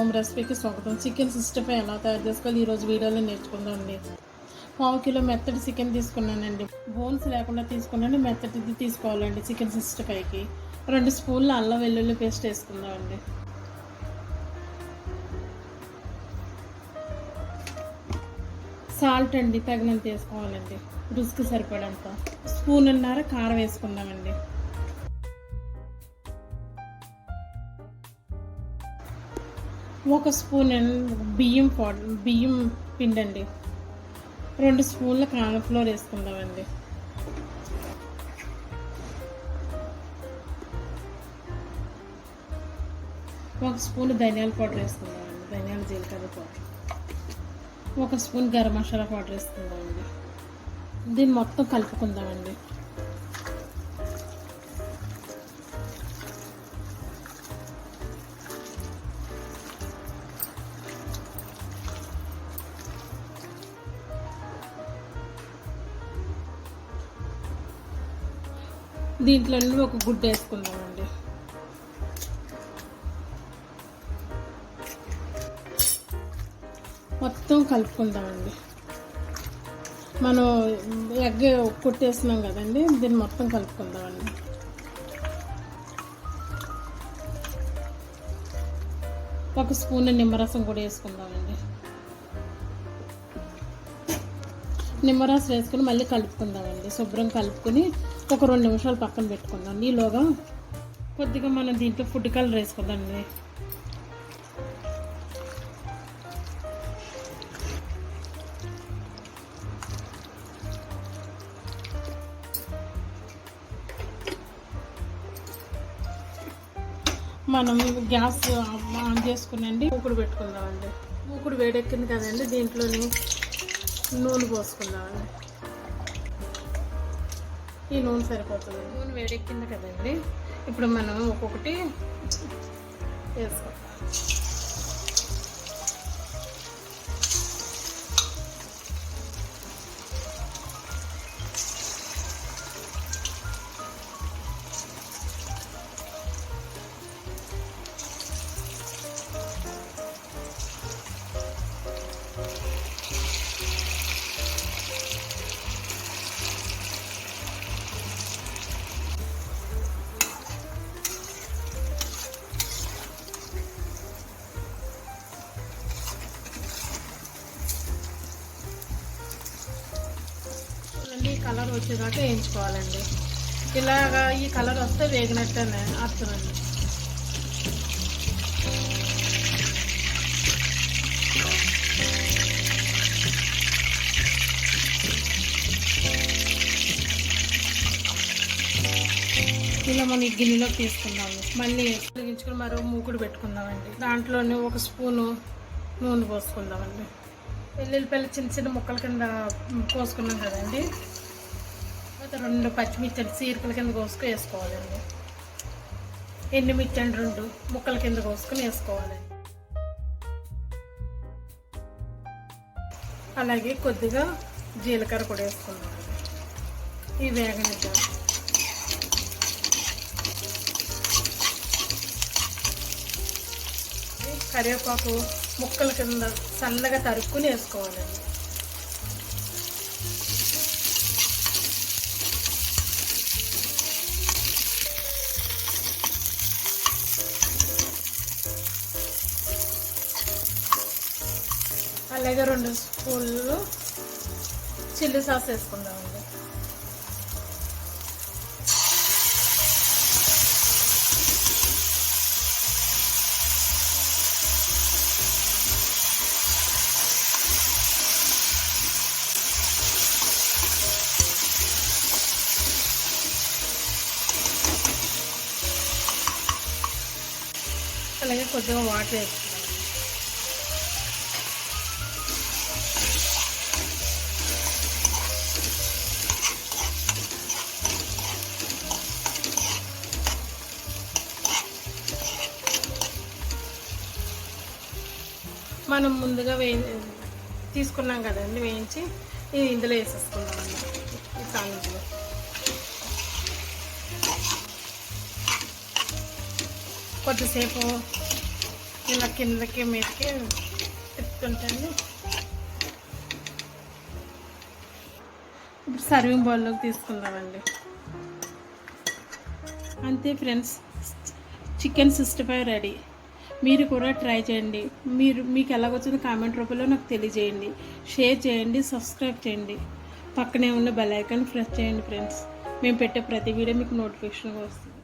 Home రెసిపీకి స్వాగతం. Chicken 65 ఎలా తయారు చేసుకోవాలి ఈరోజు వీడియోలో నేర్చుకుందామండి. 1/2 కిలో మెత్తటి చికెన్ తీసుకున్నానండి. బోన్స్ లేకుండా తీసుకున్నాను. మెత్తటిది తీసుకోవాలండి చికెన్ 65కి. 2 స్పూన్లు అల్లం వెల్లుల్లి పేస్ట్ వేసుకుందామండి. సాల్ట్ అండి తగినంత వేసుకోవాలండి. రుచికి సరిపడంత. స్పూన్నర కారం వేసుకుందామండి. ఒక స్పూన్ బియ్యం పిండి అండి. 2 స్పూన్ల కార్న్ఫ్లోర్ వేసుకుందామండి. ఒక స్పూన్ ధనియాల పౌడర్ వేసుకుందామండి. ధనియాల జీలకర్ర powder. 1 spoon garam masala powder వేసుకుందామండి. దీన్ని మొత్తం కలుపుకుందామండి. దీంట్లో ఒక గుడ్డ వేసుకుందామండి. మొత్తం కలుపుకుందామండి. మనం ఎగ్ కొట్టేస్తున్నాం కదండి, దీన్ని మొత్తం కలుపుకుందామండి. ఒక స్పూన్ నిమ్మరసం కూడా వేసుకుందామండి. నిమ్మరసం వేసుకుని మళ్ళీ కలుపుకుందామండి. శుభ్రం కలుపుకొని ఒక 2 నిమిషాలు పక్కన పెట్టుకుందాం. ఈలోగా కొద్దిగా మనం దీంట్లో ఫుడ్ కలర్ వేసుకుందామండి. మనం గ్యాస్ ఆన్ చేసుకునండి. మూకుడు పెట్టుకుందామండి. మూకుడు వేడెక్కింది కదండి, దీంట్లోని నూనె పోసుకుందామండి. ఈ నూనె సరిపోతుంది. నూనె వేడెక్కింది కదండి, ఇప్పుడు మనం ఒక్కొక్కటి వేసుకోవాలి. కలర్ వచ్చేదాకా వేయించుకోవాలండి. ఇలాగా ఈ కలర్ వస్తే వేగినట్టనే అర్థమండి. ఇలా మనం ఈ గిన్నెలోకి తీసుకుందాము. మళ్ళీ వెలిగించుకొని మరో మూకుడు పెట్టుకుందామండి. దాంట్లోనే 1 స్పూను నూనె పోసుకుందామండి. వెల్లుల్లిపాయలు చిన్న చిన్న ముక్కల కింద పోసుకున్నాం కదండి. 2 పచ్చిమిర్చి చీరకల కింద కోసుకొని వేసుకోవాలండి. ఎండుమిర్చి 2 ముక్కల కింద కోసుకొని వేసుకోవాలండి. అలాగే కొద్దిగా జీలకర్ర కూడా వేసుకుందామండి. ఈ వేగనిద్దాం. కరివేపాకు ముక్కల కింద సన్నగా తరుక్కుని వేసుకోవాలండి. అలాగే 2 స్పూన్లు చిల్లీ సాస్ వేసుకుందామండి. అలాగే కొద్దిగా వాటర్ వేసుకుందాం. మనం ముందుగా తీసుకున్నాం కదండి, వేయించి ఇది ఇందులో వేసేసుకుందామండి. ఈ తాలింపులో కొద్దిసేపు ఇలా కిందకి మీదకి తిప్పుతుంటాను. ఇప్పుడు సర్వింగ్ బౌల్లోకి తీసుకుందామండి. అంతే ఫ్రెండ్స్, చికెన్ 65 రెడీ. మీరు కూడా ట్రై చేయండి. మీకు ఎలాగొచ్చిందో కామెంట్ రూపంలో నాకు తెలియజేయండి. షేర్ చేయండి, సబ్స్క్రైబ్ చేయండి, పక్కనే ఉన్న బెల్ ఐకాన్ ప్రెస్ చేయండి ఫ్రెండ్స్. మేము పెట్టే ప్రతి వీడియో మీకు నోటిఫికేషన్గా వస్తుంది.